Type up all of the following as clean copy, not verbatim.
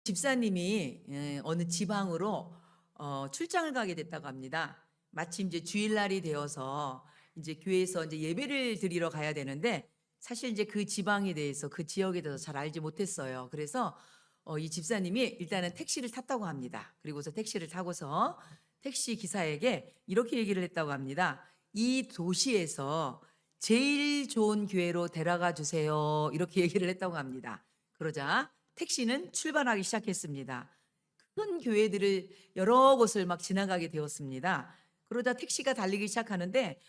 집사님이 어느 지방으로 출장을 가게 됐다고 합니다. 마침 이제 주일날이 되어서 이제 교회에서 이제 예배를 드리러 가야 되는데, 사실 이제 그 지방에 대해서, 그 지역에 대해서 잘 알지 못했어요. 그래서 이 집사님이 일단은 택시를 탔다고 합니다. 그리고서 택시를 타고서 택시 기사에게 이렇게 얘기를 했다고 합니다. 이 도시에서 제일 좋은 교회로 데려가 주세요. 이렇게 얘기를 했다고 합니다. 그러자 택시는 출발하기 시작했습니다. 큰 교회들을 여러 곳을 막 지나가게 되었습니다. 그러다 택시가 달리기 시작하는데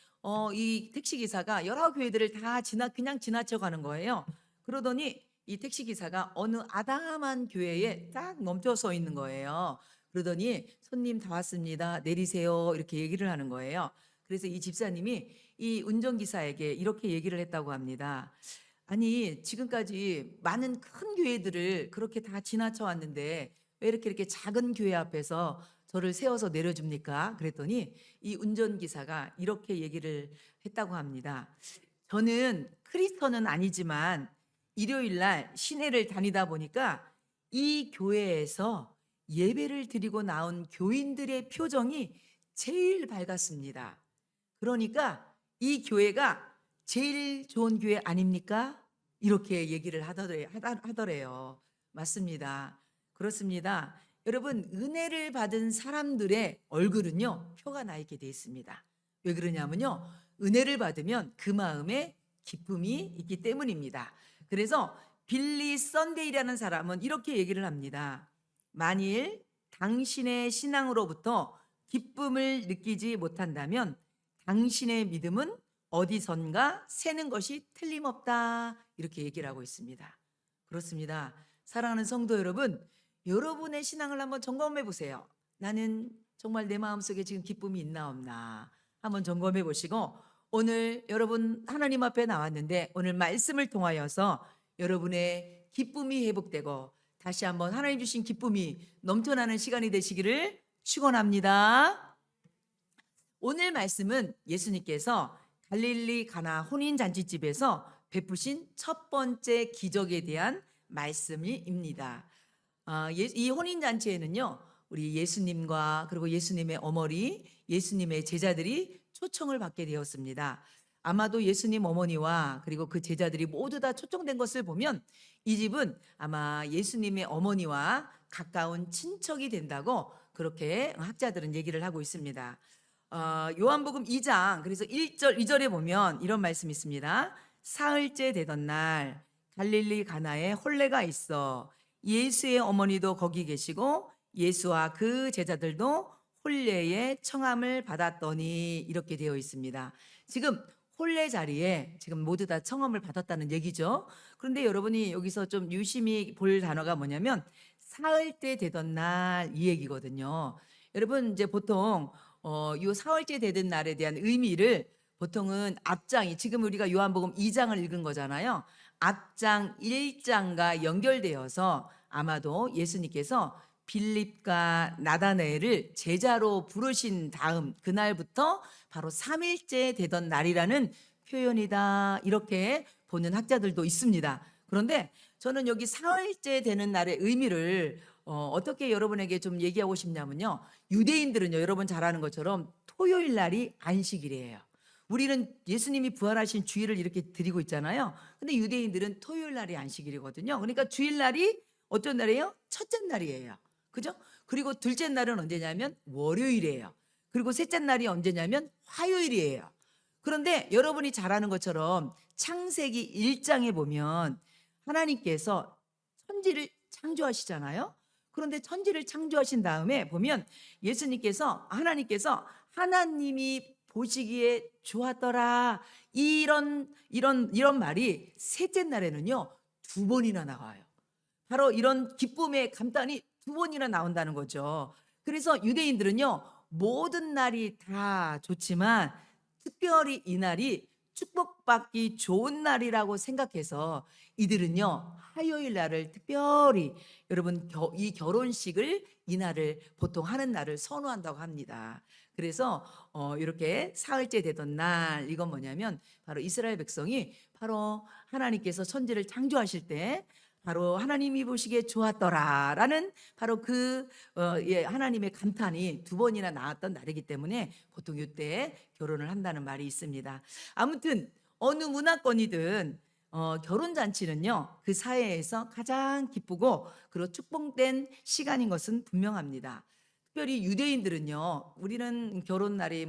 이 택시 기사가 여러 교회들을 다 그냥 지나쳐 가는 거예요. 그러더니 이 택시 기사가 어느 아담한 교회에 딱 멈춰 서 있는 거예요. 그러더니 손님 다 왔습니다. 내리세요. 이렇게 얘기를 하는 거예요. 그래서 이 집사님이 이 운전기사에게 이렇게 얘기를 했다고 합니다. 아니, 지금까지 많은 큰 교회들을 그렇게 다 지나쳐 왔는데 왜 이렇게 작은 교회 앞에서 저를 세워서 내려줍니까? 그랬더니 이 운전기사가 이렇게 얘기를 했다고 합니다. 저는 크리스천은 아니지만 일요일 날 시내를 다니다 보니까 이 교회에서 예배를 드리고 나온 교인들의 표정이 제일 밝았습니다. 그러니까 이 교회가 제일 좋은 교회 아닙니까? 이렇게 얘기를 하더래요. 맞습니다. 그렇습니다. 여러분, 은혜를 받은 사람들의 얼굴은요, 표가 나 있게 돼 있습니다. 왜 그러냐면요, 은혜를 받으면 그 마음에 기쁨이 있기 때문입니다. 그래서 빌리 썬데이라는 사람은 이렇게 얘기를 합니다. 만일 당신의 신앙으로부터 기쁨을 느끼지 못한다면 당신의 믿음은 어디선가 새는 것이 틀림없다. 이렇게 얘기를 하고 있습니다. 그렇습니다. 사랑하는 성도 여러분, 여러분의 신앙을 한번 점검해 보세요. 나는 정말 내 마음속에 지금 기쁨이 있나 없나 한번 점검해 보시고, 오늘 여러분 하나님 앞에 나왔는데 오늘 말씀을 통하여서 여러분의 기쁨이 회복되고 다시 한번 하나님 주신 기쁨이 넘쳐나는 시간이 되시기를 축원합니다. 오늘 말씀은 예수님께서 갈릴리 가나 혼인잔치집에서 베푸신 첫 번째 기적에 대한 말씀입니다. 이 혼인잔치에는요, 우리 예수님과 그리고 예수님의 어머니, 예수님의 제자들이 초청을 받게 되었습니다. 아마도 예수님 어머니와 그리고 그 제자들이 모두 다 초청된 것을 보면 이 집은 아마 예수님의 어머니와 가까운 친척이 된다고 그렇게 학자들은 얘기를 하고 있습니다. 요한복음 2장 그래서 1절 2절에 보면 이런 말씀이 있습니다. 사흘째 되던 날 갈릴리 가나에 혼례가 있어 예수의 어머니도 거기 계시고 예수와 그 제자들도 혼례의 청함을 받았더니 이렇게 되어 있습니다. 지금 혼례 자리에 지금 모두 다 청함을 받았다는 얘기죠. 그런데 여러분이 여기서 좀 유심히 볼 단어가 뭐냐면 사흘째 되던 날 이 얘기거든요. 여러분 이제 보통 요 사흘째 되던 날에 대한 의미를 보통은 앞장이 지금 우리가 요한복음 2장을 읽은 거잖아요. 앞장 1장과 연결되어서 아마도 예수님께서 빌립과 나다나엘을 제자로 부르신 다음 그날부터 바로 3일째 되던 날이라는 표현이다 이렇게 보는 학자들도 있습니다. 그런데 저는 여기 사흘째 되는 날의 의미를 어떻게 여러분에게 좀 얘기하고 싶냐면요, 유대인들은요, 여러분 잘 아는 것처럼 토요일 날이 안식일이에요. 우리는 예수님이 부활하신 주일을 이렇게 드리고 있잖아요. 근데 유대인들은 토요일 날이 안식일이거든요. 그러니까 주일 날이 어떤 날이에요? 첫째 날이에요. 그죠? 그리고 둘째 날은 언제냐면 월요일이에요. 그리고 셋째 날이 언제냐면 화요일이에요. 그런데 여러분이 잘 아는 것처럼 창세기 1장에 보면 하나님께서 천지를 창조하시잖아요. 그런데 천지를 창조하신 다음에 보면 예수님께서 하나님이 보시기에 좋았더라 이런 말이 셋째 날에는요 두 번이나 나와요. 바로 이런 기쁨의 감탄이 두 번이나 나온다는 거죠. 그래서 유대인들은요 모든 날이 다 좋지만 특별히 이 날이 축복받기 좋은 날이라고 생각해서 이들은요 화요일 날을 특별히 여러분 이 결혼식을 이 날을 보통 하는 날을 선호한다고 합니다. 그래서 이렇게 사흘째 되던 날 이건 뭐냐면 바로 이스라엘 백성이 바로 하나님께서 천지를 창조하실 때 바로 하나님이 보시기에 좋았더라라는 바로 하나님의 감탄이 두 번이나 나왔던 날이기 때문에 보통 이때 결혼을 한다는 말이 있습니다. 아무튼 어느 문화권이든 결혼 잔치는요 그 사회에서 가장 기쁘고 그리고 축복된 시간인 것은 분명합니다. 특별히 유대인들은요, 우리는 결혼 날이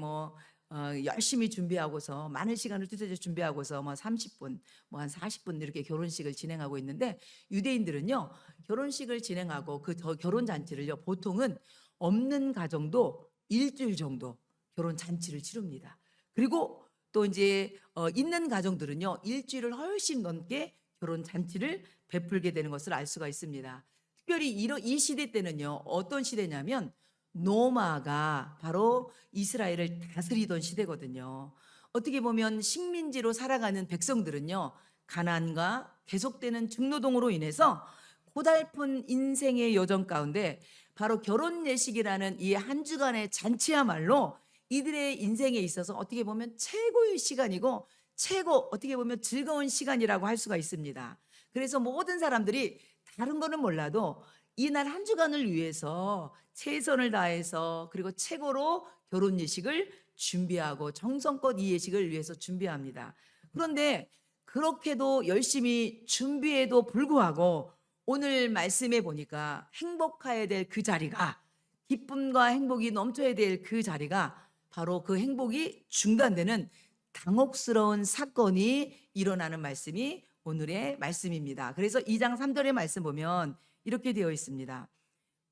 열심히 준비하고서 많은 시간을 투자해서 준비하고서 30분, 한 40분 이렇게 결혼식을 진행하고 있는데, 유대인들은요 결혼식을 진행하고 결혼 잔치를요 보통은 없는 가정도 일주일 정도 결혼 잔치를 치릅니다. 그리고 또 이제 있는 가정들은요 일주일을 훨씬 넘게 결혼 잔치를 베풀게 되는 것을 알 수가 있습니다. 특별히 이 시대 때는요 어떤 시대냐면 노마가 바로 이스라엘을 다스리던 시대거든요. 어떻게 보면 식민지로 살아가는 백성들은요 가난과 계속되는 중노동으로 인해서 고달픈 인생의 여정 가운데 바로 결혼 예식이라는 이 한 주간의 잔치야말로 이들의 인생에 있어서 어떻게 보면 최고의 시간이고 최고 어떻게 보면 즐거운 시간이라고 할 수가 있습니다. 그래서 모든 사람들이 다른 거는 몰라도 이날 한 주간을 위해서 최선을 다해서 그리고 최고로 결혼 예식을 준비하고 정성껏 이 예식을 위해서 준비합니다. 그런데 그렇게도 열심히 준비해도 불구하고 오늘 말씀해 보니까 행복해야 될 그 자리가, 기쁨과 행복이 넘쳐야 될 그 자리가 바로 그 행복이 중단되는 당혹스러운 사건이 일어나는 말씀이 오늘의 말씀입니다. 그래서 2장 3절의 말씀 보면 이렇게 되어 있습니다.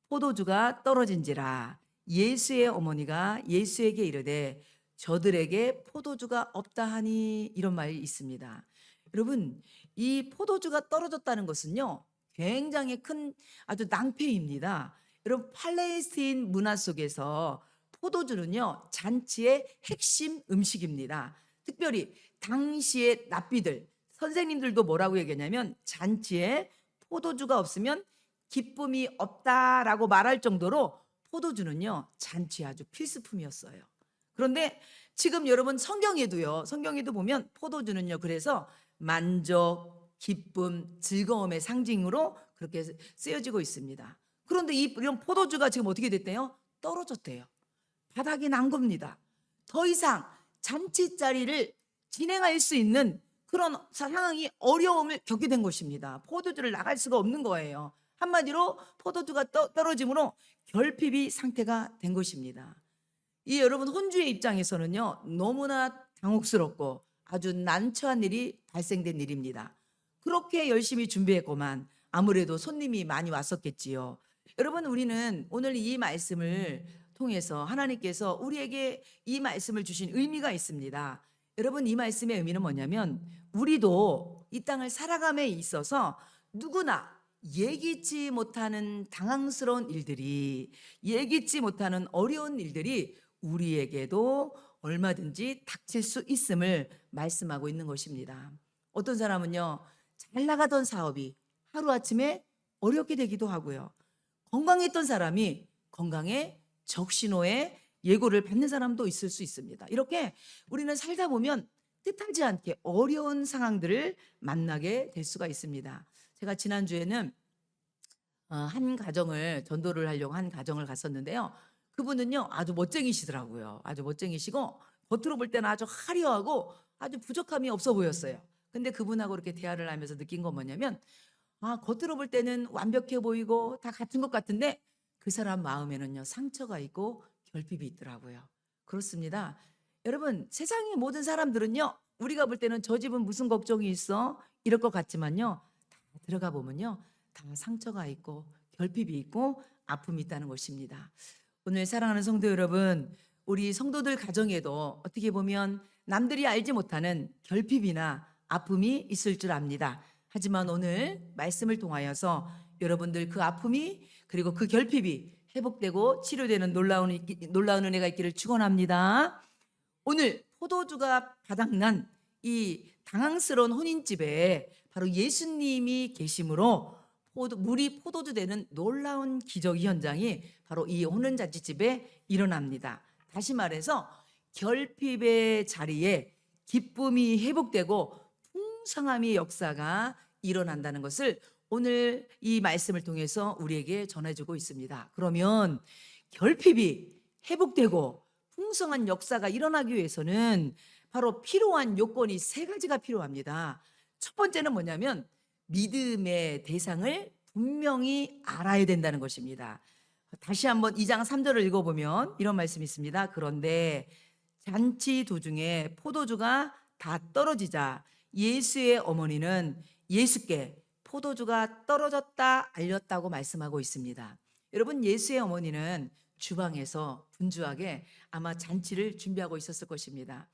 포도주가 떨어진지라 예수의 어머니가 예수에게 이르되 저들에게 포도주가 없다 하니, 이런 말이 있습니다. 여러분, 이 포도주가 떨어졌다는 것은요 굉장히 큰 아주 낭패입니다. 여러분, 팔레스타인 문화 속에서 포도주는요 잔치의 핵심 음식입니다. 특별히 당시의 랍비들, 선생님들도 뭐라고 얘기하냐면 잔치에 포도주가 없으면 기쁨이 없다라고 말할 정도로 포도주는요 잔치에 아주 필수품이었어요. 그런데 지금 여러분 성경에도 보면 포도주는요 그래서 만족, 기쁨, 즐거움의 상징으로 그렇게 쓰여지고 있습니다. 그런데 이런 포도주가 지금 어떻게 됐대요? 떨어졌대요. 바닥이 난 겁니다. 더 이상 잔치 자리를 진행할 수 있는 그런 상황이 어려움을 겪게 된 것입니다. 포도주를 나갈 수가 없는 거예요. 한마디로 포도주가 떨어짐으로 결핍이 상태가 된 것입니다. 이 여러분 혼주의 입장에서는요 너무나 당혹스럽고 아주 난처한 일이 발생된 일입니다. 그렇게 열심히 준비했고만 아무래도 손님이 많이 왔었겠지요. 여러분, 우리는 오늘 이 말씀을 통해서 하나님께서 우리에게 이 말씀을 주신 의미가 있습니다. 여러분, 이 말씀의 의미는 뭐냐면 우리도 이 땅을 살아감에 있어서 누구나 예기치 못하는 당황스러운 일들이, 예기치 못하는 어려운 일들이 우리에게도 얼마든지 닥칠 수 있음을 말씀하고 있는 것입니다. 어떤 사람은요 잘 나가던 사업이 하루아침에 어렵게 되기도 하고요, 건강했던 사람이 건강에 적신호의 예고를 받는 사람도 있을 수 있습니다. 이렇게 우리는 살다 보면 뜻하지 않게 어려운 상황들을 만나게 될 수가 있습니다. 제가 지난주에는 한 가정을 전도를 하려고 한 가정을 갔었는데요. 그분은요 아주 멋쟁이시더라고요. 아주 멋쟁이시고 겉으로 볼 때는 아주 화려하고 아주 부족함이 없어 보였어요. 근데 그분하고 이렇게 대화를 하면서 느낀 건 뭐냐면 겉으로 볼 때는 완벽해 보이고 다 같은 것 같은데 그 사람 마음에는요 상처가 있고 결핍이 있더라고요. 그렇습니다. 여러분, 세상의 모든 사람들은요 우리가 볼 때는 저 집은 무슨 걱정이 있어 이럴 것 같지만요 다 들어가 보면요 다 상처가 있고 결핍이 있고 아픔이 있다는 것입니다. 오늘 사랑하는 성도 여러분, 우리 성도들 가정에도 어떻게 보면 남들이 알지 못하는 결핍이나 아픔이 있을 줄 압니다. 하지만 오늘 말씀을 통하여서 여러분들 그 아픔이 그리고 그 결핍이 회복되고 치료되는 놀라운 은혜가 있기를 축원합니다. 오늘 포도주가 바닥난 이 당황스러운 혼인집에 바로 예수님이 계심으로 물이 포도주 되는 놀라운 기적 현장이 바로 이 혼인잔치집에 일어납니다. 다시 말해서 결핍의 자리에 기쁨이 회복되고 풍성함의 역사가 일어난다는 것을 오늘 이 말씀을 통해서 우리에게 전해주고 있습니다. 그러면 결핍이 회복되고 풍성한 역사가 일어나기 위해서는 바로 필요한 요건이 세 가지가 필요합니다. 첫 번째는 뭐냐면 믿음의 대상을 분명히 알아야 된다는 것입니다. 다시 한번 2장 3절을 읽어보면 이런 말씀이 있습니다. 그런데 잔치 도중에 포도주가 다 떨어지자 예수의 어머니는 예수께 포도주가 떨어졌다 알렸다고 말씀하고 있습니다. 여러분, 예수의 어머니는 주방에서 분주하게 아마 잔치를 준비하고 있었을 것입니다.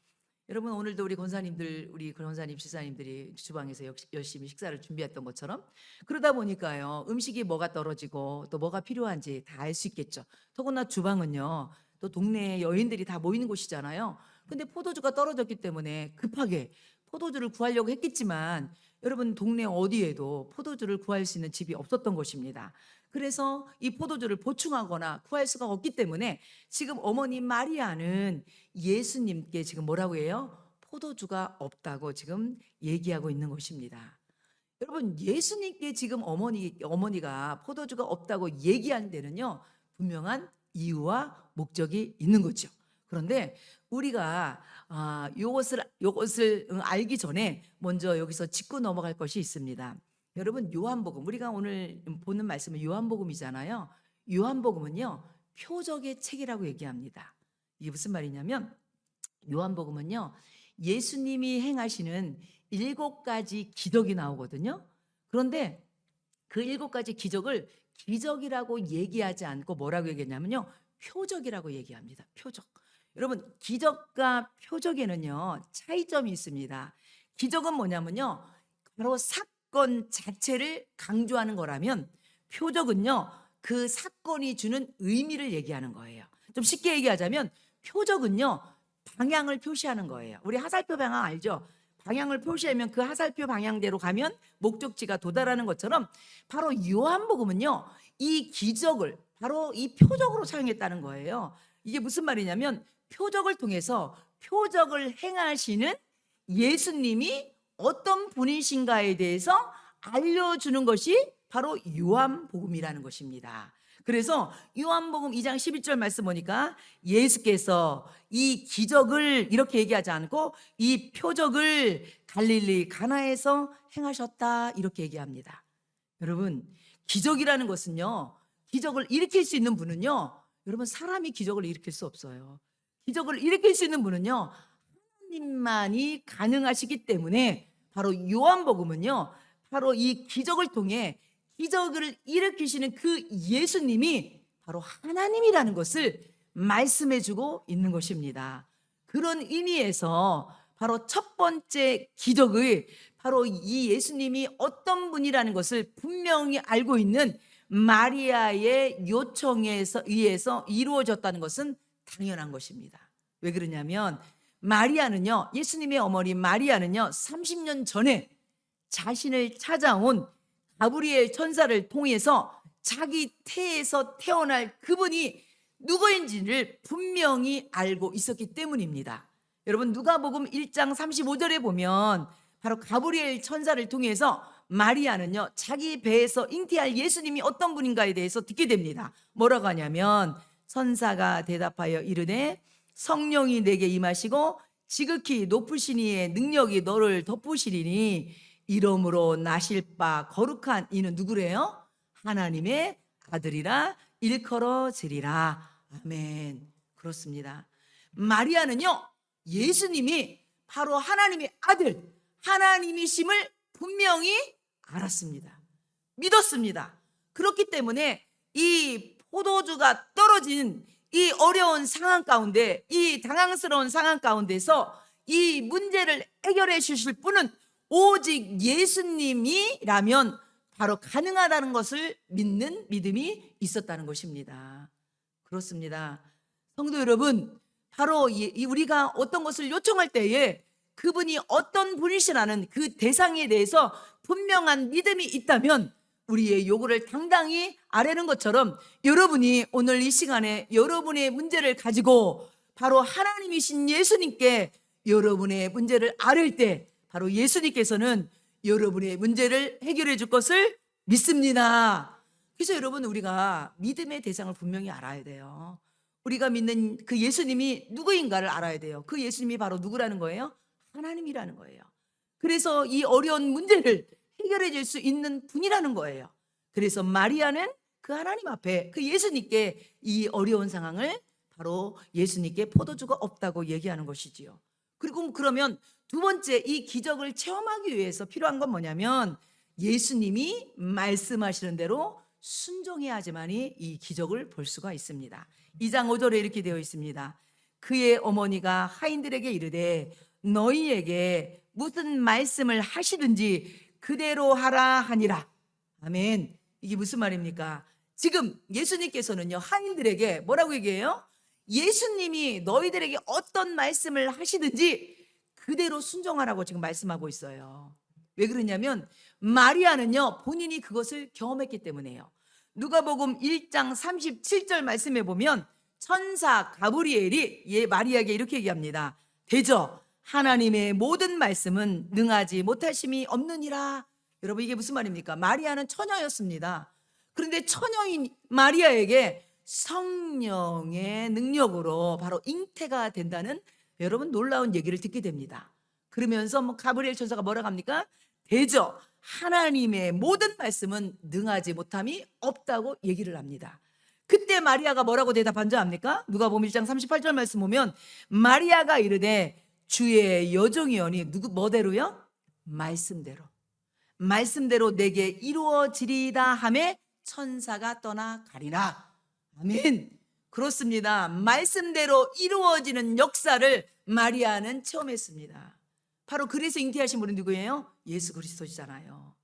여러분, 오늘도 우리 권사님들, 우리 권사님, 지사님들이 주방에서 열심히 식사를 준비했던 것처럼 그러다 보니까요, 음식이 뭐가 떨어지고 또 뭐가 필요한지 다 알 수 있겠죠. 더구나 주방은요, 또 동네에 여인들이 다 모이는 곳이잖아요. 근데 포도주가 떨어졌기 때문에 급하게 포도주를 구하려고 했겠지만 여러분, 동네 어디에도 포도주를 구할 수 있는 집이 없었던 것입니다. 그래서 이 포도주를 보충하거나 구할 수가 없기 때문에 지금 어머니 마리아는 예수님께 지금 뭐라고 해요? 포도주가 없다고 지금 얘기하고 있는 것입니다. 여러분, 예수님께 지금 어머니가 포도주가 없다고 얘기하는 데는요, 분명한 이유와 목적이 있는 거죠. 그런데 우리가 요것을 알기 전에 먼저 여기서 짚고 넘어갈 것이 있습니다. 여러분, 요한복음, 우리가 오늘 보는 말씀은 요한복음이잖아요. 요한복음은요, 표적의 책이라고 얘기합니다. 이게 무슨 말이냐면 요한복음은요, 예수님이 행하시는 7가지 기적이 나오거든요. 그런데 그 7가지 기적을 기적이라고 얘기하지 않고 뭐라고 얘기했냐면요, 표적이라고 얘기합니다. 표적. 여러분, 기적과 표적에는요, 차이점이 있습니다. 기적은 뭐냐면요, 바로 사건 자체를 강조하는 거라면 표적은요, 그 사건이 주는 의미를 얘기하는 거예요. 좀 쉽게 얘기하자면 표적은요, 방향을 표시하는 거예요. 우리 하살표 방향 알죠? 방향을 표시하면 그 하살표 방향대로 가면 목적지가 도달하는 것처럼 바로 요한복음은요, 이 기적을 바로 이 표적으로 사용했다는 거예요. 이게 무슨 말이냐면 표적을 통해서 표적을 행하시는 예수님이 어떤 분이신가에 대해서 알려주는 것이 바로 요한복음이라는 것입니다. 그래서 요한복음 2장 11절 말씀 보니까 예수께서 이 기적을 이렇게 얘기하지 않고 이 표적을 갈릴리 가나에서 행하셨다 이렇게 얘기합니다. 여러분, 기적이라는 것은요, 기적을 일으킬 수 있는 분은요, 여러분, 사람이 기적을 일으킬 수 없어요. 기적을 일으킬 수 있는 분은요, 하나님만이 가능하시기 때문에 바로 요한복음은요, 바로 이 기적을 통해 기적을 일으키시는 그 예수님이 바로 하나님이라는 것을 말씀해주고 있는 것입니다. 그런 의미에서 바로 첫 번째 기적의 바로 이 예수님이 어떤 분이라는 것을 분명히 알고 있는 마리아의 요청에 의해서 이루어졌다는 것은 당연한 것입니다. 왜 그러냐면 마리아는요, 예수님의 어머니 마리아는요, 30년 전에 자신을 찾아온 가브리엘 천사를 통해서 자기 태에서 태어날 그분이 누구인지를 분명히 알고 있었기 때문입니다. 여러분, 누가복음 1장 35절에 보면 바로 가브리엘 천사를 통해서 마리아는요, 자기 배에서 잉태할 예수님이 어떤 분인가에 대해서 듣게 됩니다. 뭐라고 하냐면 천사가 대답하여 이르되 성령이 내게 임하시고 지극히 높으신 이의 능력이 너를 덮으시리니 이름으로 나실 바 거룩한 이는 누구래요? 하나님의 아들이라 일컬어지리라. 아멘. 그렇습니다. 마리아는요, 예수님이 바로 하나님의 아들, 하나님이심을 분명히 알았습니다. 믿었습니다. 그렇기 때문에 이 포도주가 떨어진 이 어려운 상황 가운데, 이 당황스러운 상황 가운데서 이 문제를 해결해 주실 분은 오직 예수님이라면 바로 가능하다는 것을 믿는 믿음이 있었다는 것입니다. 그렇습니다. 성도 여러분, 바로 우리가 어떤 것을 요청할 때에 그분이 어떤 분이시라는 그 대상에 대해서 분명한 믿음이 있다면 우리의 요구를 당당히 아뢰는 것처럼 여러분이 오늘 이 시간에 여러분의 문제를 가지고 바로 하나님이신 예수님께 여러분의 문제를 아뢰을 때 바로 예수님께서는 여러분의 문제를 해결해 줄 것을 믿습니다. 그래서 여러분, 우리가 믿음의 대상을 분명히 알아야 돼요. 우리가 믿는 그 예수님이 누구인가를 알아야 돼요. 그 예수님이 바로 누구라는 거예요? 하나님이라는 거예요. 그래서 이 어려운 문제를 해결해 줄 수 있는 분이라는 거예요. 그래서 마리아는 그 하나님 앞에, 그 예수님께 이 어려운 상황을 바로 예수님께 포도주가 없다고 얘기하는 것이지요. 그리고 그러면 두 번째, 이 기적을 체험하기 위해서 필요한 건 뭐냐면 예수님이 말씀하시는 대로 순종해야지만이 이 기적을 볼 수가 있습니다. 2장 5절에 이렇게 되어 있습니다. 그의 어머니가 하인들에게 이르되 너희에게 무슨 말씀을 하시든지 그대로 하라 하니라. 아멘. 이게 무슨 말입니까? 지금 예수님께서는요, 하인들에게 뭐라고 얘기해요? 예수님이 너희들에게 어떤 말씀을 하시든지 그대로 순종하라고 지금 말씀하고 있어요. 왜 그러냐면 마리아는요, 본인이 그것을 경험했기 때문에요. 누가복음 1장 37절 말씀해 보면 천사 가브리엘이 마리아에게 이렇게 얘기합니다. 대저 하나님의 모든 말씀은 능하지 못하심이 없느니라. 여러분, 이게 무슨 말입니까? 마리아는 처녀였습니다. 그런데 처녀인 마리아에게 성령의 능력으로 바로 잉태가 된다는, 여러분, 놀라운 얘기를 듣게 됩니다. 그러면서 가브리엘 천사가 뭐라고 합니까? 대저 하나님의 모든 말씀은 능하지 못함이 없다고 얘기를 합니다. 그때 마리아가 뭐라고 대답한 줄 압니까? 누가복음 1장 38절 말씀 보면 마리아가 이르되 주의 여종이오니 누구 뭐대로요? 말씀대로 내게 이루어지리이다 하매 천사가 떠나 가리라. 아멘. 그렇습니다. 말씀대로 이루어지는 역사를 마리아는 체험했습니다. 바로 그래서 잉태하신 분은 누구예요? 예수 그리스도시잖아요.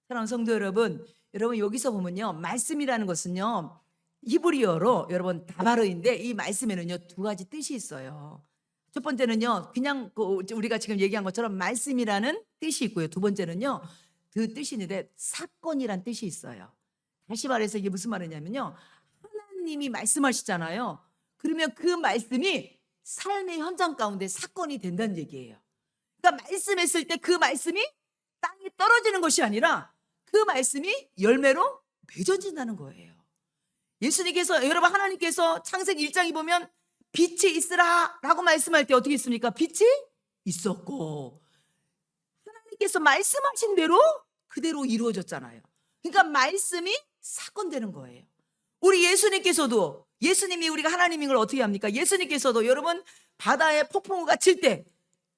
사랑하는 성도 여러분, 여기서 보면요, 말씀이라는 것은요, 히브리어로 여러분 다바르인데 이 말씀에는요 두 가지 뜻이 있어요. 첫 번째는요, 그냥 우리가 지금 얘기한 것처럼 말씀이라는 뜻이 있고요. 두 번째는요, 그 뜻이 있는데 사건이란 뜻이 있어요. 다시 말해서 이게 무슨 말이냐면요, 하나님이 말씀하시잖아요. 그러면 그 말씀이 삶의 현장 가운데 사건이 된다는 얘기예요. 그러니까 말씀했을 때 그 말씀이 땅에 떨어지는 것이 아니라 그 말씀이 열매로 맺어진다는 거예요. 예수님께서, 여러분, 하나님께서 창세기 1장에 보면 빛이 있으라 라고 말씀할 때 어떻게 있습니까? 빛이 있었고 하나님께서 말씀하신 대로 그대로 이루어졌잖아요. 그러니까 말씀이 사건되는 거예요. 우리 예수님께서도, 예수님이 우리가 하나님인 걸 어떻게 합니까? 예수님께서도 여러분 바다에 폭풍우가 칠 때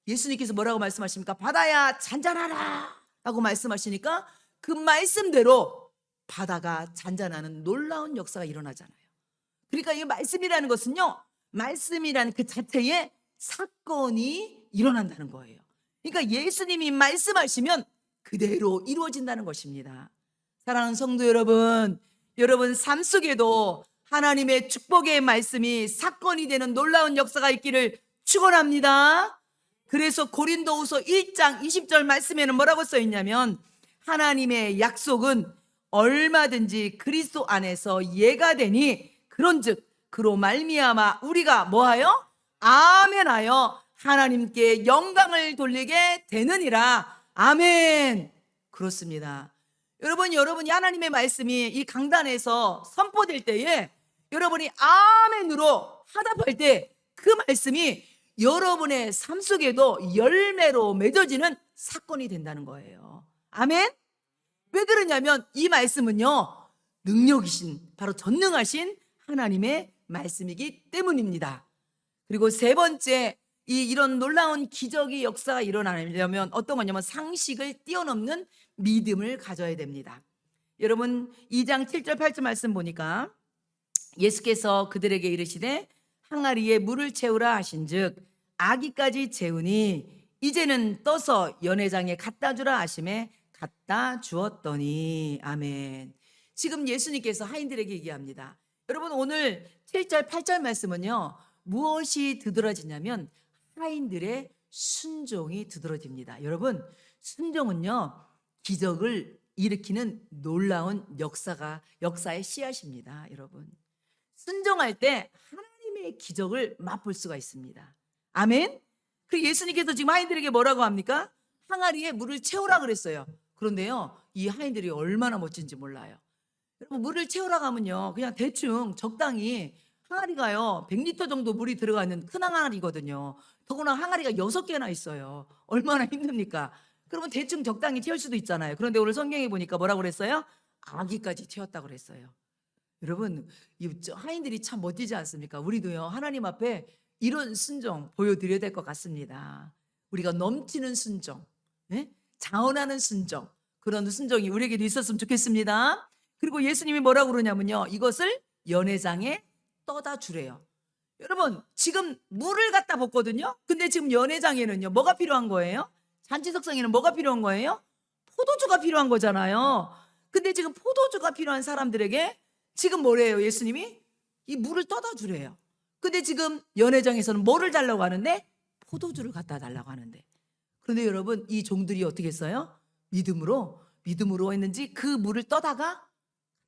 예수님께서 뭐라고 말씀하십니까? 바다야 잔잔하라 라고 말씀하시니까 그 말씀대로 바다가 잔잔하는 놀라운 역사가 일어나잖아요. 그러니까 이 말씀이라는 것은요, 말씀이라는 그 자체에 사건이 일어난다는 거예요. 그러니까 예수님이 말씀하시면 그대로 이루어진다는 것입니다. 사랑하는 성도 여러분, 여러분 삶 속에도 하나님의 축복의 말씀이 사건이 되는 놀라운 역사가 있기를 축원합니다. 그래서 고린도후서 1장 20절 말씀에는 뭐라고 써 있냐면 하나님의 약속은 얼마든지 그리스도 안에서 예가 되니 그런즉 그로 말미암아 우리가 뭐하여? 아멘하여 하나님께 영광을 돌리게 되느니라. 아멘. 그렇습니다. 여러분이 하나님의 말씀이 이 강단에서 선포될 때에 여러분이 아멘으로 화답할 때 그 말씀이 여러분의 삶 속에도 열매로 맺어지는 사건이 된다는 거예요. 아멘. 왜 그러냐면 이 말씀은요, 능력이신, 바로 전능하신 하나님의 말씀이기 때문입니다. 그리고 세 번째, 이런 놀라운 기적의 역사가 일어나려면 어떤 거냐면 상식을 뛰어넘는 믿음을 가져야 됩니다. 여러분 2장 7절 8절 말씀 보니까 예수께서 그들에게 이르시되 항아리에 물을 채우라 하신즉 아기까지 채우니 이제는 떠서 연회장에 갖다 주라 하심에 갖다 주었더니. 아멘. 지금 예수님께서 하인들에게 얘기합니다. 여러분 오늘 7절 8절 말씀은요, 무엇이 두드러지냐면 하인들의 순종이 두드러집니다. 여러분, 순종은요 기적을 일으키는 놀라운 역사의 씨앗입니다. 여러분, 순종할 때 하나님의 기적을 맛볼 수가 있습니다. 아멘. 그리고 예수님께서 지금 하인들에게 뭐라고 합니까? 항아리에 물을 채우라 그랬어요. 그런데요, 이 하인들이 얼마나 멋진지 몰라요. 여러분 물을 채우러 가면요 그냥 대충 적당히 항아리가요 100리터 정도 물이 들어가 있는 큰 항아리거든요. 더구나 항아리가 6개나 있어요. 얼마나 힘듭니까? 그러면 대충 적당히 채울 수도 있잖아요. 그런데 오늘 성경에 보니까 뭐라고 그랬어요? 아기까지 채웠다고 그랬어요. 여러분 이 하인들이 참 멋지지 않습니까? 우리도요 하나님 앞에 이런 순종 보여드려야 될 것 같습니다. 우리가 넘치는 순종, 예? 자원하는 순종, 그런 순종이 우리에게도 있었으면 좋겠습니다. 그리고 예수님이 뭐라고 그러냐면요 이것을 연회장에 떠다 주래요. 여러분 지금 물을 갖다 붓거든요. 근데 지금 연회장에는요 뭐가 필요한 거예요? 잔치석상에는 뭐가 필요한 거예요? 포도주가 필요한 거잖아요. 근데 지금 포도주가 필요한 사람들에게 지금 뭐래요 예수님이? 이 물을 떠다 주래요. 근데 지금 연회장에서는 뭐를 달라고 하는데? 포도주를 갖다 달라고 하는데, 그런데 여러분 이 종들이 어떻게 했어요? 믿음으로 했는지 그 물을 떠다가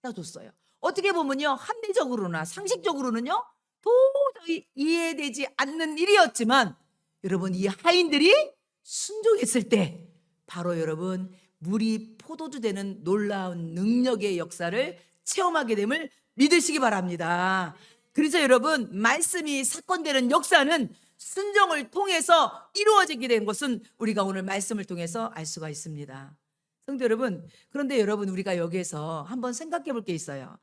갖다 줬어요. 어떻게 보면요 합리적으로나 상식적으로는요 도저히 이해되지 않는 일이었지만, 여러분 이 하인들이 순종했을 때 바로 여러분 물이 포도주 되는 놀라운 능력의 역사를 체험하게 됨을 믿으시기 바랍니다. 그래서 여러분 말씀이 사건되는 역사는 순종을 통해서 이루어지게 된 것은 우리가 오늘 말씀을 통해서 알 수가 있습니다. 성도 여러분, 그런데 여러분 우리가 여기에서 한번 생각해 볼 게 있어요.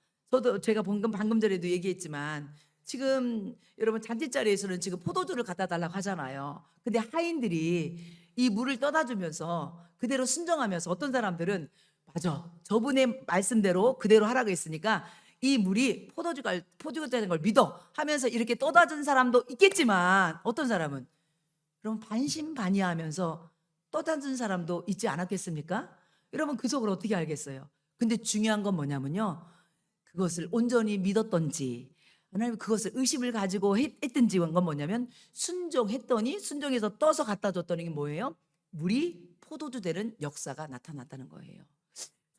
제가 방금 전에도 얘기했지만 지금 여러분 잔치자리에서는 지금 포도주를 갖다 달라고 하잖아요. 근데 하인들이 이 물을 떠다 주면서 그대로 순종하면서 어떤 사람들은 맞아 저분의 말씀대로 그대로 하라고 했으니까 이 물이 포도주가 되는 걸 믿어 하면서 이렇게 떠다 준 사람도 있겠지만, 어떤 사람은 여러분 반신반의하면서 떠다 준 사람도 있지 않았겠습니까? 여러분 그 속을 어떻게 알겠어요? 근데 중요한 건 뭐냐면요 그것을 온전히 믿었던지 하나님 그것을 의심을 가지고 했든지 한 건 뭐냐면 순종했더니, 순종해서 떠서 갖다 줬더니 이게 뭐예요? 물이 포도주 되는 역사가 나타났다는 거예요.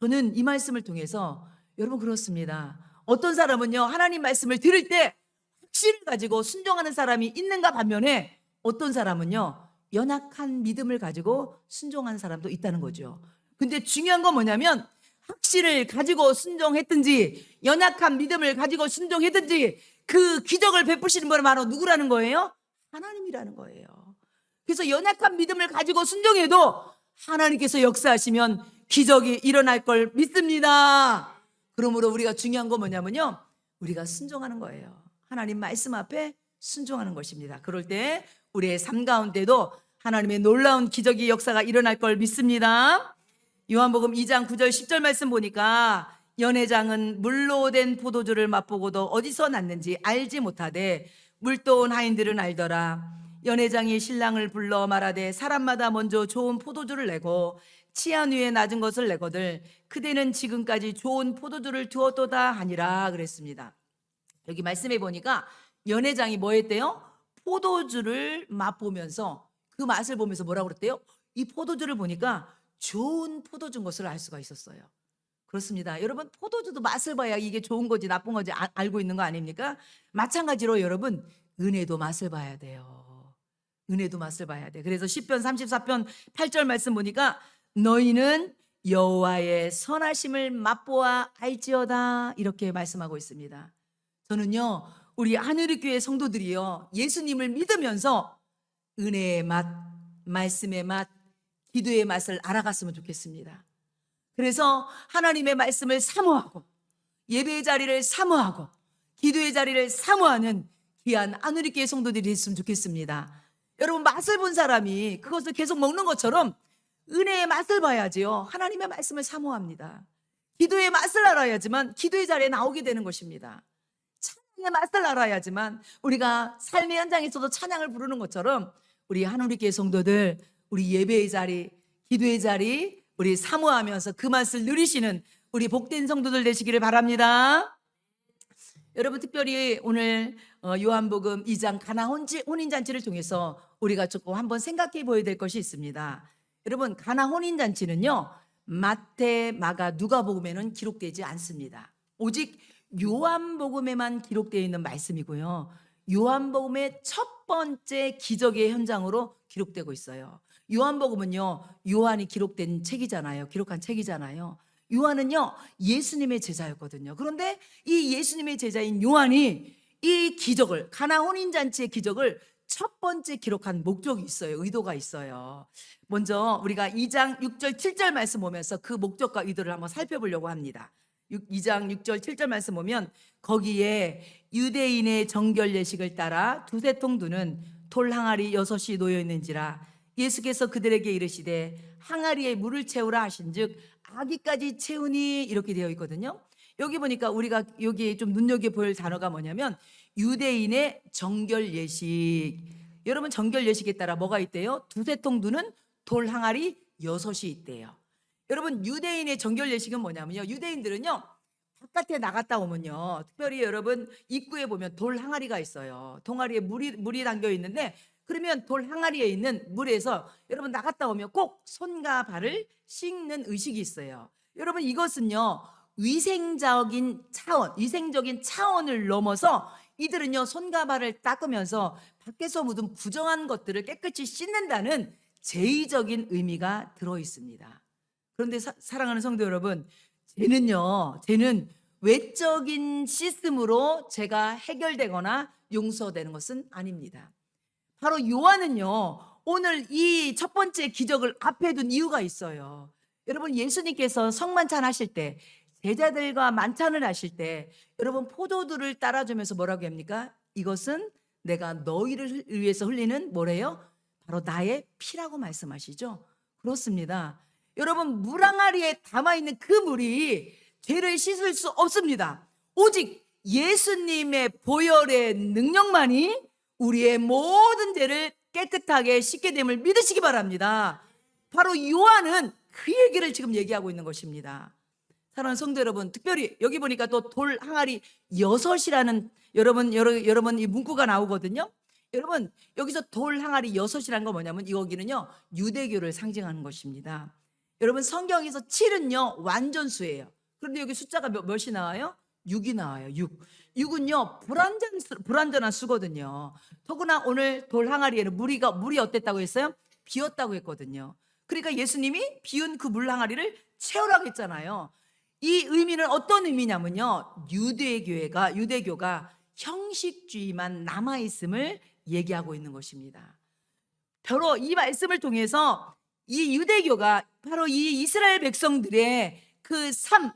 저는 이 말씀을 통해서 여러분 그렇습니다. 어떤 사람은요 하나님 말씀을 들을 때 확신을 가지고 순종하는 사람이 있는가 반면에 어떤 사람은요 연약한 믿음을 가지고 순종하는 사람도 있다는 거죠. 근데 중요한 건 뭐냐면 확신을 가지고 순종했든지 연약한 믿음을 가지고 순종했든지 그 기적을 베푸시는 분은 바로 누구라는 거예요? 하나님이라는 거예요. 그래서 연약한 믿음을 가지고 순종해도 하나님께서 역사하시면 기적이 일어날 걸 믿습니다. 그러므로 우리가 중요한 건 뭐냐면요 우리가 순종하는 거예요. 하나님 말씀 앞에 순종하는 것입니다. 그럴 때 우리의 삶 가운데도 하나님의 놀라운 기적의 역사가 일어날 걸 믿습니다. 요한복음 2장 9절 10절 말씀 보니까 연회장은 물로 된 포도주를 맛보고도 어디서 났는지 알지 못하되 물떠온 하인들은 알더라. 연회장이 신랑을 불러 말하되 사람마다 먼저 좋은 포도주를 내고 치안 위에 낮은 것을 내거들 그대는 지금까지 좋은 포도주를 두었도다 하니라 그랬습니다. 여기 말씀해 보니까 연회장이 뭐 했대요? 포도주를 맛보면서 그 맛을 보면서 뭐라고 그랬대요? 이 포도주를 보니까 좋은 포도주인 것을 알 수가 있었어요. 그렇습니다. 여러분 포도주도 맛을 봐야 이게 좋은 건지 나쁜 건지 알고 있는 거 아닙니까? 마찬가지로 여러분 은혜도 맛을 봐야 돼요. 은혜도 맛을 봐야 돼. 그래서 시편 34편 8절 말씀 보니까 너희는 여호와의 선하심을 맛보아 알지어다 이렇게 말씀하고 있습니다. 저는요 우리 하늘의 교회 성도들이요 예수님을 믿으면서 은혜의 맛, 말씀의 맛, 기도의 맛을 알아갔으면 좋겠습니다. 그래서 하나님의 말씀을 사모하고 예배의 자리를 사모하고 기도의 자리를 사모하는 귀한 하늘의 교회 성도들이 됐으면 좋겠습니다. 여러분 맛을 본 사람이 그것을 계속 먹는 것처럼 은혜의 맛을 봐야지요 하나님의 말씀을 사모합니다. 기도의 맛을 알아야지만 기도의 자리에 나오게 되는 것입니다. 찬양의 맛을 알아야지만 우리가 삶의 현장에서도 찬양을 부르는 것처럼 우리 하늘의 교회 성도들 우리 예배의 자리, 기도의 자리 우리 사모하면서 그 맛을 누리시는 우리 복된 성도들 되시기를 바랍니다. 여러분 특별히 오늘 요한복음 2장 가나 혼인잔치를 통해서 우리가 조금 한번 생각해 보아야 될 것이 있습니다. 여러분 가나 혼인잔치는요 마태, 마가, 누가복음에는 기록되지 않습니다. 오직 요한복음에만 기록되어 있는 말씀이고요 요한복음의 첫 번째 기적의 현장으로 기록되고 있어요. 요한복음은요, 요한이 기록된 책이잖아요. 기록한 책이잖아요. 요한은요, 예수님의 제자였거든요. 그런데 이 예수님의 제자인 요한이 이 기적을, 가나 혼인잔치의 기적을 첫 번째 기록한 목적이 있어요. 의도가 있어요. 먼저 우리가 2장 6절 7절 말씀 보면서 그 목적과 의도를 한번 살펴보려고 합니다. 2장 6절 7절 말씀 보면 거기에 유대인의 정결 예식을 따라 두세 통 두는 돌 항아리 6이 놓여 있는지라 예수께서 그들에게 이르시되 항아리에 물을 채우라 하신즉 아기까지 채우니 이렇게 되어 있거든요. 여기 보니까 우리가 여기 좀 눈여겨볼 단어가 뭐냐면 유대인의 정결 예식. 여러분 정결 예식에 따라 뭐가 있대요? 두세 통 두는 돌 항아리 6이 있대요. 여러분 유대인의 정결 예식은 뭐냐면요, 유대인들은요 바깥에 나갔다 오면요, 특별히 여러분 입구에 보면 돌 항아리가 있어요. 동아리에 물이 담겨 있는데, 그러면 돌 항아리에 있는 물에서 여러분 나갔다 오면 꼭 손과 발을 씻는 의식이 있어요. 여러분 이것은요 위생적인 차원을 넘어서 이들은요 손과 발을 닦으면서 밖에서 묻은 부정한 것들을 깨끗이 씻는다는 제의적인 의미가 들어 있습니다. 그런데 사랑하는 성도 여러분, 죄는 외적인 시스템으로 죄가 해결되거나 용서되는 것은 아닙니다. 바로 요한은요 오늘 이 첫 번째 기적을 앞에 둔 이유가 있어요. 여러분 예수님께서 성만찬 하실 때, 제자들과 만찬을 하실 때 여러분 포도주를 따라주면서 뭐라고 합니까? 이것은 내가 너희를 위해서 흘리는 뭐래요? 바로 나의 피라고 말씀하시죠. 그렇습니다. 여러분 물 항아리에 담아있는 그 물이 죄를 씻을 수 없습니다. 오직 예수님의 보혈의 능력만이 우리의 모든 죄를 깨끗하게 씻게 됨을 믿으시기 바랍니다. 바로 요한은 그 얘기를 지금 얘기하고 있는 것입니다. 사랑하는 성도 여러분, 특별히 여기 보니까 또 돌 항아리 6이라는 여러분 이 문구가 나오거든요. 여러분 여기서 돌 항아리 6이라는 건 뭐냐면 여기는요 유대교를 상징하는 것입니다. 여러분 성경에서 7은요 완전수예요. 그런데 여기 숫자가 몇이 나와요? 6이 나와요. 6은요 불완전한 수거든요. 더구나 오늘 돌 항아리에는 물이 어땠다고 했어요? 비었다고 했거든요. 그러니까 예수님이 비운 그 물 항아리를 채우라고 했잖아요. 이 의미는 어떤 의미냐면요, 유대교가 형식주의만 남아있음을 얘기하고 있는 것입니다. 바로 이 말씀을 통해서 이 유대교가 바로 이 이스라엘 백성들의 그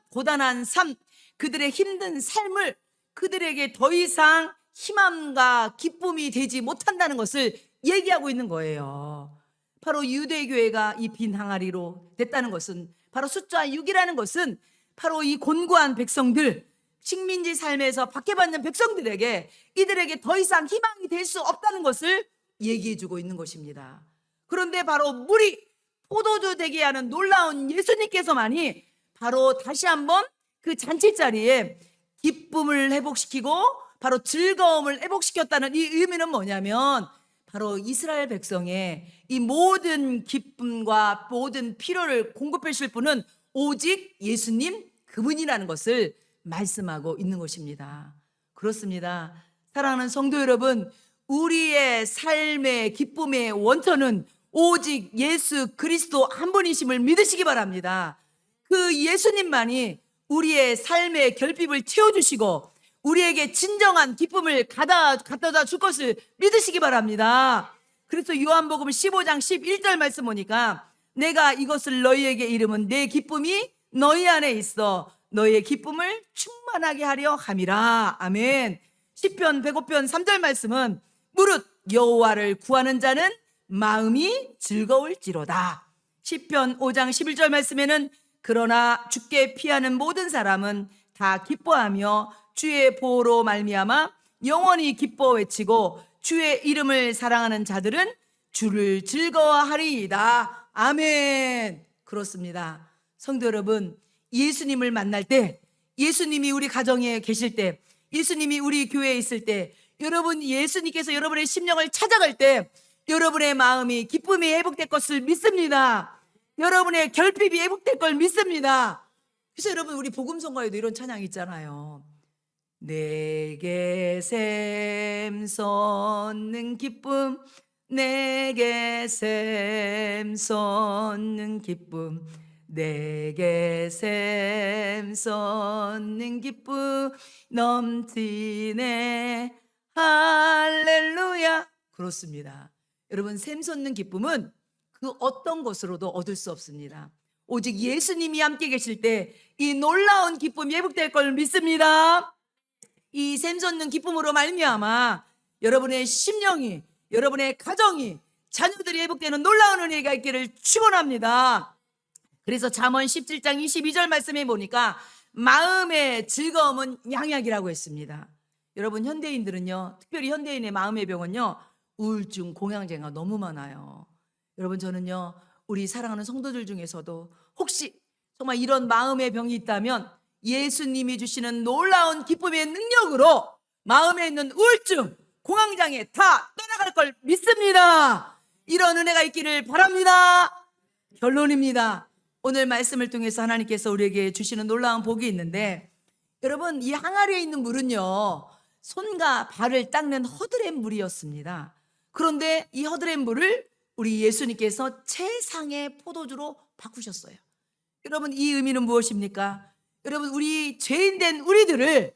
고단한 삶, 그들의 힘든 삶을 그들에게 더 이상 희망과 기쁨이 되지 못한다는 것을 얘기하고 있는 거예요. 바로 유대교회가 이 빈 항아리로 됐다는 것은, 바로 숫자 6이라는 것은 바로 이 곤고한 백성들, 식민지 삶에서 박해받는 백성들에게 이들에게 더 이상 희망이 될 수 없다는 것을 얘기해주고 있는 것입니다. 그런데 바로 물이 포도주 되게 하는 놀라운 예수님께서만이 바로 다시 한번 그 잔치자리에 기쁨을 회복시키고 바로 즐거움을 회복시켰다는 이 의미는 뭐냐면, 바로 이스라엘 백성의 이 모든 기쁨과 모든 필요를 공급해 주실 분은 오직 예수님 그분이라는 것을 말씀하고 있는 것입니다. 그렇습니다. 사랑하는 성도 여러분, 우리의 삶의 기쁨의 원천은 오직 예수 그리스도 한 분이심을 믿으시기 바랍니다. 그 예수님만이 우리의 삶의 결핍을 채워주시고 우리에게 진정한 기쁨을 갖다 줄 것을 믿으시기 바랍니다. 그래서 요한복음 15장 11절 말씀 보니까 내가 이것을 너희에게 이름은 내 기쁨이 너희 안에 있어 너희의 기쁨을 충만하게 하려 함이라. 아멘. 시편 105편 3절 말씀은 무릇 여호와를 구하는 자는 마음이 즐거울지로다. 시편 5장 11절 말씀에는 그러나 주께 피하는 모든 사람은 다 기뻐하며 주의 보호로 말미암아 영원히 기뻐 외치고 주의 이름을 사랑하는 자들은 주를 즐거워하리이다. 아멘. 그렇습니다. 성도 여러분, 예수님을 만날 때, 예수님이 우리 가정에 계실 때, 예수님이 우리 교회에 있을 때, 여러분 예수님께서 여러분의 심령을 찾아갈 때 여러분의 마음이 기쁨이 회복될 것을 믿습니다. 여러분의 결핍이 회복될 걸 믿습니다. 그래서 여러분 우리 복음성가에도 이런 찬양 있잖아요. 내게 샘솟는 기쁨 내게 샘솟는 기쁨, 내게 샘솟는 기쁨 넘치네. 할렐루야. 그렇습니다. 여러분, 샘솟는 기쁨은 그 어떤 것으로도 얻을 수 없습니다. 오직 예수님이 함께 계실 때 이 놀라운 기쁨이 회복될 걸 믿습니다. 이 샘솟는 기쁨으로 말미암아 여러분의 심령이, 여러분의 가정이, 자녀들이 회복되는 놀라운 은혜가 있기를 축원합니다. 그래서 잠언 17장 22절 말씀에 보니까 마음의 즐거움은 양약이라고 했습니다. 여러분, 현대인들은요, 특별히 현대인의 마음의 병은요, 우울증, 공황장애가 너무 많아요. 여러분, 저는요, 우리 사랑하는 성도들 중에서도 혹시 정말 이런 마음의 병이 있다면 예수님이 주시는 놀라운 기쁨의 능력으로 마음에 있는 우울증, 공황장애 다 떠나갈 걸 믿습니다. 이런 은혜가 있기를 바랍니다. 결론입니다. 오늘 말씀을 통해서 하나님께서 우리에게 주시는 놀라운 복이 있는데, 여러분, 이 항아리에 있는 물은요, 손과 발을 닦는 허드렛 물이었습니다. 그런데 이 허드렛 물을 우리 예수님께서 최상의 포도주로 바꾸셨어요. 여러분, 이 의미는 무엇입니까? 여러분, 우리 죄인된 우리들을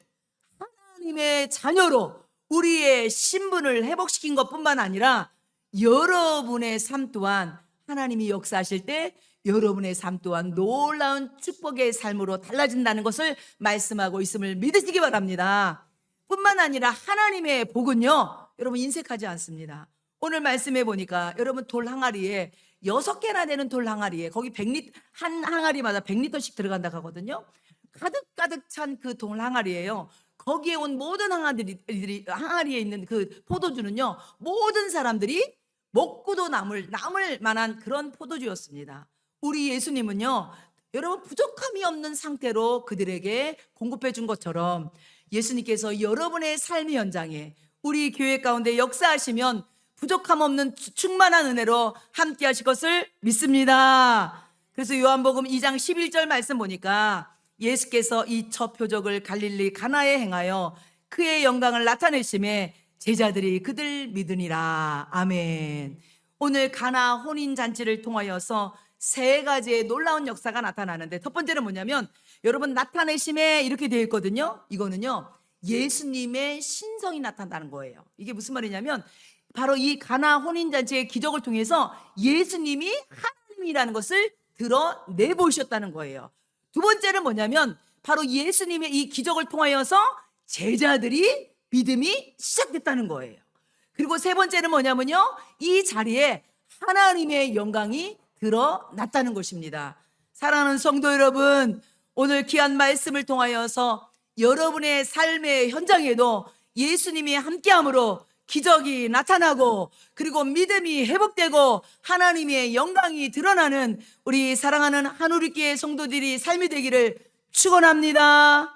하나님의 자녀로 우리의 신분을 회복시킨 것뿐만 아니라 여러분의 삶 또한 하나님이 역사하실 때 여러분의 삶 또한 놀라운 축복의 삶으로 달라진다는 것을 말씀하고 있음을 믿으시기 바랍니다. 뿐만 아니라 하나님의 복은요, 여러분, 인색하지 않습니다. 오늘 말씀해 보니까 여러분, 돌 항아리에 6개나 되는 돌 항아리에 거기 100리터, 한 항아리마다 100리터씩 들어간다고 하거든요. 가득 찬 그 돌 항아리예요. 거기에 온 모든 항아리에 있는 그 포도주는요, 모든 사람들이 먹고도 남을 만한 그런 포도주였습니다. 우리 예수님은요, 여러분, 부족함이 없는 상태로 그들에게 공급해 준 것처럼 예수님께서 여러분의 삶의 현장에 우리 교회 가운데 역사하시면 부족함 없는 충만한 은혜로 함께 하실 것을 믿습니다. 그래서 요한복음 2장 11절 말씀 보니까 예수께서 이 첫 표적을 갈릴리 가나에 행하여 그의 영광을 나타내심에 제자들이 그들 믿으니라. 아멘. 오늘 가나 혼인잔치를 통하여서 3가지의 놀라운 역사가 나타나는데, 첫 번째는 뭐냐면, 여러분, 나타내심에 이렇게 되어 있거든요. 이거는요, 예수님의 신성이 나타난다는 거예요. 이게 무슨 말이냐면, 바로 이 가나 혼인잔치의 기적을 통해서 예수님이 하나님이라는 것을 드러내 보이셨다는 거예요. 두 번째는 뭐냐면, 바로 예수님의 이 기적을 통하여서 제자들이 믿음이 시작됐다는 거예요. 그리고 세 번째는 뭐냐면요, 이 자리에 하나님의 영광이 드러났다는 것입니다. 사랑하는 성도 여러분, 오늘 귀한 말씀을 통하여서 여러분의 삶의 현장에도 예수님이 함께함으로 기적이 나타나고, 그리고 믿음이 회복되고 하나님의 영광이 드러나는 우리 사랑하는 한우리교회 성도들이 삶이 되기를 축원합니다.